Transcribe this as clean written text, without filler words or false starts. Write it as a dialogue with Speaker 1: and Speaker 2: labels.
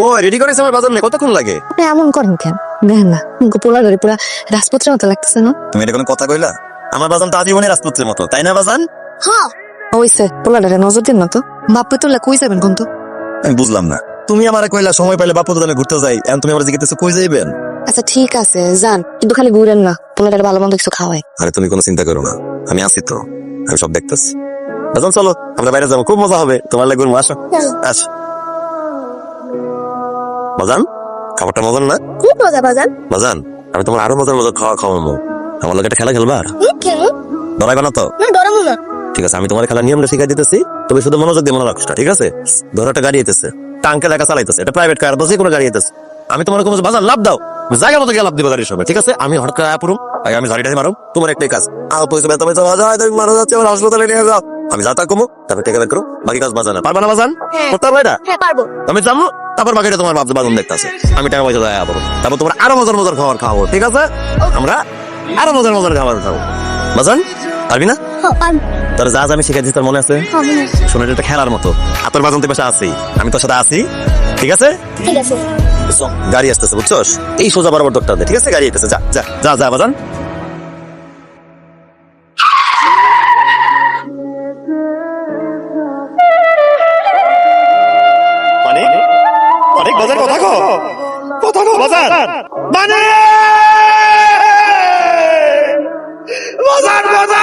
Speaker 1: কই রেডি করেছ আমার বাজার নেই কতক্ষণ লাগে?
Speaker 2: আপনি এমন করেন কেন? দেখেন না পোলা ধরে পুরা রাজপুত্রের মতো লাগতেছে না?
Speaker 1: তুমি এটা কোনো কথা কইলা? আমার বাজান তো আজীবনে রাজপুত্রের মতো, তাই না বাজান?
Speaker 2: হ্যাঁ ওইসে পোলা ধরে নজর দিন না তো। বাপু তোলা কই যাবেন কোন তো?
Speaker 1: আমি বুঝলাম না, তুমি আমারে কইলা সময় পাইলে বাপু দাদা ঘুরতে যাই, এখন তুমি আমার জিজ্ঞেস কই যাইবেন?
Speaker 2: আচ্ছা ঠিক আছে যান, কিন্তু খালি ঘুরেন না, পোলাটার ভালো মন্দ কিছু খাওয়াই।
Speaker 1: আরে তুমি কোনো চিন্তা করো না, আমি আছি তো, আমি সব দেখতেছি। বাজান চলো আমরা বাইরে যাবো, খুব মজা হবে, তোমার লাগে ঘুরবো, আসো আসো। বাজান খাবারটা মজার না?
Speaker 2: খুব মজা বাজান।
Speaker 1: বাজান আমি তোমার আরো মজার মজার খাওয়া খাওয়াবো, আমার লোক একটা খেলা খেলবা?
Speaker 2: কেন?
Speaker 1: ধরাইবা না তো?
Speaker 2: ডরাবো না।
Speaker 1: ঠিক আছে, আমি তোমার খেলার নিয়মটা শিখাই দিতেছি, তবে শুধু মনোযোগ দিয়ে মনে রাখো, ঠিক আছে? ধরো একটা গাড়ি আইতেছে, টাঙ্কে দেখা চালাইতেছে, এটা প্রাইভেট কার বা যে কোনো গাড়ি আইতেছে, আমি তোমার কোনো বাজার লাভ দাও, জায়গা মতো গিয়ে লাভ দিবে গাড়ির সময়, ঠিক আছে? আমি হঠাৎ করে পুরো আমি ঝাড়িটা মারো, তোমার একটাই কাজ, পয়সা ব্যথা ব্যথা বাজায় তুমি মারা যাচ্ছে, আমার হাসপাতালে নিয়ে যাও, আমি যা তা কমো, তারপর টেকা বের করো, বাকি কাজ বাজানা পারবা না বাজান? করতে পারবে এটা?
Speaker 2: হ্যাঁ পারবো।
Speaker 1: আমি যাবো, তারপর বাকিটা তোমার বাপ বাজন দেখতেছে, আমি টাকা পয়সা দেয় পাবো, তারপর তোমার আরো মজার মজার খাবার খাওয়াবো, ঠিক আছে? আমরা আরো মজার মজার খাবার খাবো, বাজান পারবি না?
Speaker 2: হ্যাঁ পারবো।
Speaker 1: তোর যা যা আমি শিখাই দিচ্ছি তোর মনে আছে? শোনো এটা একটা খেলার মতো, আতর বাজন পাশে আছি, আমি তোর সাথে আছি, ঠিক আছে?
Speaker 2: ঠিক আছে।
Speaker 1: গাড়ি আসতেছে বুঝছস, এই সোজা বরাবর দরকার ঠিক আছে? গাড়ি আসতেছে, যা যা যা যা বাজান। অনেক অনেক বাজার কথা কো, কথা কো বাজার, মানে বাজার বাজার